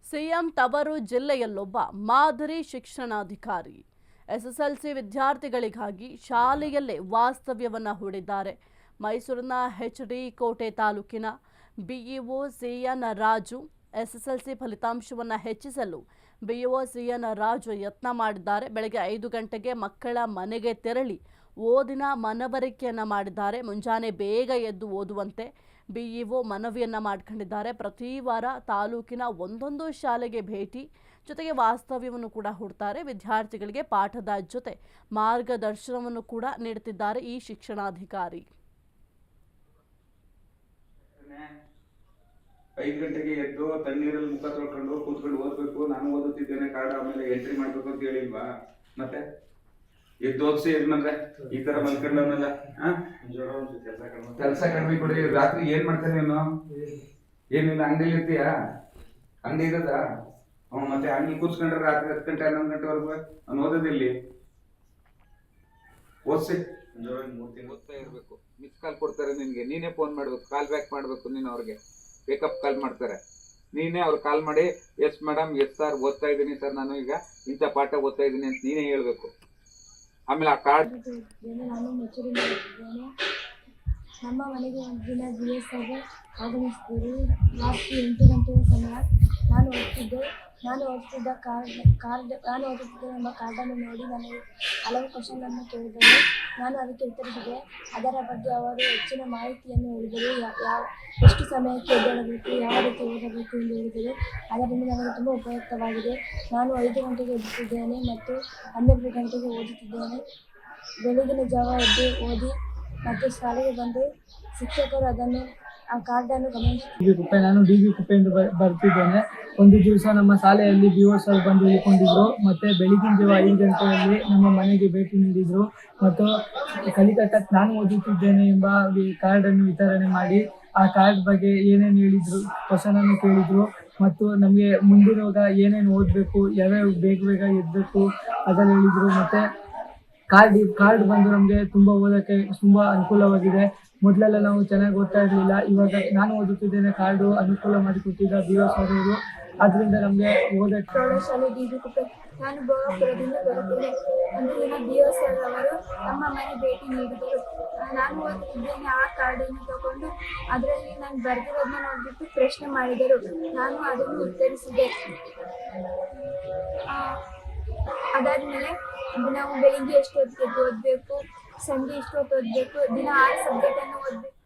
CM ತವರು ಜಿಲ್ಲೆಯಲ್ಲೊಬ್ಬ ಮಾದರಿ ಶಿಕ್ಷಣಾಧಿಕಾರಿ ಎಸ್ಎಸ್ಎಲ್ಸಿ ವಿದ್ಯಾರ್ಥಿಗಳಿಗಾಗಿ ಶಾಲೆಯಲ್ಲೇ ವಾಸ್ತವ್ಯವನ್ನ ಹೂಡಿದ್ದಾರೆ. ಮೈಸೂರಿನ ಎಚ್ಡಿ ಕೋಟೆ ತಾಲೂಕಿನ ಬಿಇಒ ಸಿಎನ್ ರಾಜು ಎಸ್ಎಸ್ಎಲ್ಸಿ ಫಲಿತಾಂಶವನ್ನು ಹೆಚ್ಚಿಸಲು ಬಿಇಒ ಸಿಎನ್ ರಾಜು ಯತ್ನ ಮಾಡಿದ್ದಾರೆ. ಬೆಳಗ್ಗೆ 5 ಗಂಟೆಗೆ ಮಕ್ಕಳ ಮನೆಗೆ ತೆರಳಿ ಓದಿನ ಮನವರಿಕೆಯನ್ನ ಮಾಡಿದ್ದಾರೆ. ಮುಂಜಾನೆ ಬೇಗ ಎದ್ದು ಓದುವಂತೆ ಬಿಇಒ ಮನವಿಯನ್ನ ಮಾಡಿಕೊಂಡಿದ್ದಾರೆ. ಪ್ರತಿ ವಾರ ತಾಲೂಕಿನ ಒಂದೊಂದು ಶಾಲೆಗೆ ಭೇಟಿ ಜೊತೆಗೆ ವಾಸ್ತವ್ಯವನ್ನು ಕೂಡ ಹೂಡ್ತಾರೆ. ವಿದ್ಯಾರ್ಥಿಗಳಿಗೆ ಪಾಠದ ಜೊತೆ ಮಾರ್ಗದರ್ಶನವನ್ನು ಕೂಡ ನೀಡುತ್ತಿದ್ದಾರೆ ಈ ಶಿಕ್ಷಣಾಧಿಕಾರಿ. 5 ಗಂಟೆಗೆ ಎದ್ದು ತಣ್ಣೀರಲ್ಲಿ ಮುಖ ತೊಳ್ಕೊಂಡು ಕೂತ್ಕೊಂಡು ಓದ್ಬೇಕು. ನಾನು ಓದುತ್ತಿದ್ದೇನೆ ಕಾರ್ಡ್ ಆಮೇಲೆ ಎಂಟ್ರಿ ಮಾಡ್ಬೇಕು ಅಂತ ಹೇಳಿಲ್ವಾ? ಮತ್ತೆ ಎದ್ದು ಓದಿಸಿ ಏನಂದ್ರೆ ಈ ತರ ಮಲ್ಕೊಂಡವನ್ನೆಲ್ಲ ಕೆಲಸ ಕಡಿಮೆ ಕೊಡಿ. ರಾತ್ರಿ ಏನ್ ಮಾಡ್ತಾನೆ ನೀನು? ಏನಿಲ್ಲ ಅಂಗಡಿ ಇರ್ತೀಯ? ಅಂಗಡಿ ಇರೋದ? ಮತ್ತೆ ಅಂಗಡಿ ಕೂತ್ಕೊಂಡ್ರೆ ರಾತ್ರಿ 10 ಗಂಟೆ 11 ಗಂಟೆವರೆಗೂ ಅವ್ನು ಓದೋದಿಲ್ಲಿ. ಓದಿಸಿ ಓದ್ತಾ ಇರ್ಬೇಕು. ಮಿಸ್ ಕಾಲ್ ಕೊಡ್ತಾರೆ ನಿನ್ಗೆ, ನೀನೇ ಫೋನ್ ಮಾಡ್ಬೇಕು, ಕಾಲ್ ಬ್ಯಾಕ್ ಮಾಡ್ಬೇಕು. ನೀನು ಅವ್ರಿಗೆ ಬೇಕಪ್ ಕಾಲ್ ಮಾಡ್ತಾರೆ, ನೀನೇ ಅವ್ರು ಕಾಲ್ ಮಾಡಿ ಎಸ್ ಮೇಡಮ್, ಎಸ್ ಸರ್, ಓದ್ತಾ ಇದ್ದೀನಿ ಸರ್, ನಾನು ಈಗ ಇಂಥ ಪಾಠ ಓದ್ತಾ ಇದ್ದೀನಿ ಅಂತ ನೀನೇ ಹೇಳ್ಬೇಕು. ಆಮೇಲೆ ಆ ಕಾರ್ಡ್ ನಾನು ಮೆಚೂರಿಂದ ನಮ್ಮ ಮನೆಗೆ ಒಂದು ದಿನ BS ಆಗಮಿಸಿದರು. ರಾತ್ರಿ 8 ಗಂಟೆಯ ಸಮಯ ನಾನು ಓದುತ್ತಿದ್ದ ಎಂಬ ಕಾರ್ಡನ್ನು ನೋಡಿ ನನಗೆ ಹಲವು ಕ್ವಶನ್ಗಳನ್ನು ಕೇಳಿದರು. ನಾನು ಅದಕ್ಕೆ ಉತ್ತರಿಸಿದೆ. ಅದರ ಬಗ್ಗೆ ಅವರು ಹೆಚ್ಚಿನ ಮಾಹಿತಿಯನ್ನು ಹೇಳಿದರು. ಎಷ್ಟು ಸಮಯಕ್ಕೆ ಎದ್ದೇಳಬೇಕು, ಯಾವ ರೀತಿ ಓದಬೇಕು ಎಂದು ಹೇಳಿದರು. ಅದರಿಂದ ನನಗೆ ತುಂಬ ಉಪಯುಕ್ತವಾಗಿದೆ. ನಾನು 5 ಗಂಟೆಗೆ ಎದ್ದುತ್ತಿದ್ದೇನೆ ಮತ್ತು 12 ಗಂಟೆಗೆ ಓದುತ್ತಿದ್ದೇನೆ. ಬೆಳಗಿನ ಜಾವ ಎದ್ದು ಓದಿ ಮತ್ತು ಶಾಲೆಗೆ ಬಂದು ಶಿಕ್ಷಕರು ಆ ಕಾರ್ಡನ್ನು ಗಮನಿಸುತ್ತಾರೆ. ನಾನು DB ಕುಪ್ಪೆಯಿಂದ ಬರ್ತಿದ್ದೇನೆ. ಒಂದು ದಿವಸ ನಮ್ಮ ಶಾಲೆಯಲ್ಲಿ BO ಸರ್ ಬಂದು ಇಳ್ಕೊಂಡಿದ್ರು. ಮತ್ತು ಬೆಳಗಿನ ಜಾವ 5 ಗಂಟೆಯಲ್ಲಿ ನಮ್ಮ ಮನೆಗೆ ಭೇಟಿ ನೀಡಿದರು ಮತ್ತು ಕಲಿಕಟ್ಟ ನಾನು ಓದುತ್ತಿದ್ದೇನೆ ಎಂಬ ಕಾರ್ಡನ್ನು ವಿತರಣೆ ಮಾಡಿ ಆ ಕಾರ್ಡ್ ಬಗ್ಗೆ ಏನೇನು ಹೇಳಿದರು, ಕ್ವಶನನ್ನು ಕೇಳಿದರು ಮತ್ತು ನಮಗೆ ಮುಂದಿರುವಾಗ ಏನೇನು ಓದಬೇಕು, ಯಾವ್ಯಾವ ಬೇಗ ಎದ್ದಬೇಕು ಅದನ್ನು ಹೇಳಿದರು. ಮತ್ತು ಕಾರ್ಡ್ ಬಂದು ನಮಗೆ ತುಂಬ ಓದೋಕ್ಕೆ ತುಂಬ ಅನುಕೂಲವಾಗಿದೆ. ಮೊದಲೆಲ್ಲ ನಾವು ಚೆನ್ನಾಗಿ ಓದ್ತಾ ಇರಲಿಲ್ಲ. ಇವಾಗ ನಾನು ಓದುತ್ತಿದ್ದೇನೆ ಕಾರ್ಡು ಅನುಕೂಲ ಮಾಡಿಕೊಟ್ಟಿದ್ದ BO ಸರ್ ಅವರು. ಅದರಿಂದ ನಮಗೆ ಓದಕ್ಕೆ ಪ್ರೌಢಶಾಲೆ DB ಕುಪ್ಪೆ. ನಾನು ಭೋಗಾಪುರದಿಂದ ಬರುತ್ತೇನೆ. ಒಂದು ದಿನ BO ಸರ್ ಅವರು ನಮ್ಮ ಮನೆ ಭೇಟಿ ನೀಡಿದರು. ನಾನು ಓದುತ್ತಿದ್ದೇನೆ ಆ ಕಾರ್ಡನ್ನು ತಗೊಂಡು ಅದರಲ್ಲಿ ನಾನು ಬರೆದಿರೋದನ್ನ ನೋಡಿಬಿಟ್ಟು ಪ್ರಶ್ನೆ ಮಾಡಿದರು. ನಾನು ಅದನ್ನು ಉತ್ತರಿಸಿದೆ. ಅದಾದಮೇಲೆ ನಾವು ಬೆಳಿಗ್ಗೆ ಎಷ್ಟು ಹೊತ್ತಿಗೆ ಓದಬೇಕು, ಸಂಜೆ ಎಷ್ಟು ಹೊತ್ತು ಓದಬೇಕು, ದಿನ 6 ಸಬ್ಜೆಕ್ಟನ್ನು ಓದಬೇಕು.